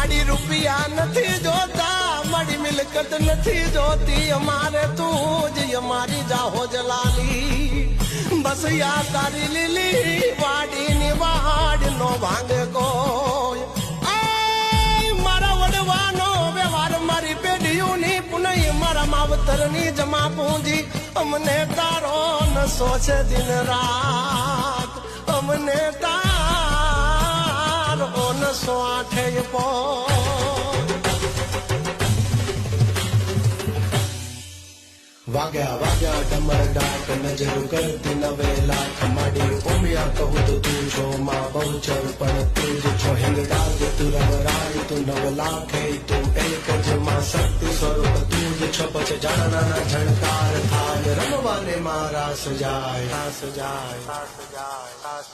મારી રૂપિયા નથી જોતા, મારી મિલકત નથી જોતી, અમારે તું જ અમારી જાહો જલાલી. બસ યા તારી લીલી વાડીની વાડ નો ભાંગે કોઈ. મારા વડવાનો વ્યવહાર મારી પેઢીઓની પુનઃ મારા માવતરની જમા પૂંજી. અમને તારો નશો છે દિન રાત, અમને તારો નશો આઠે પો. વાગ્યા વાગ્યા ડમર ડાક નજર કરતી નવે લાખ માડી ઉમિયા કહું તો તું છો માં બહુચર પણ તું જ છો હિંગડાગ તું રવરાય તું નવ લાખે તું એક જ માં શક્તિ સ્વરૂપ તું જ છો પછી જાણના ઝણકાર થાય રમવાને મારા સજાય સજાય સજાય.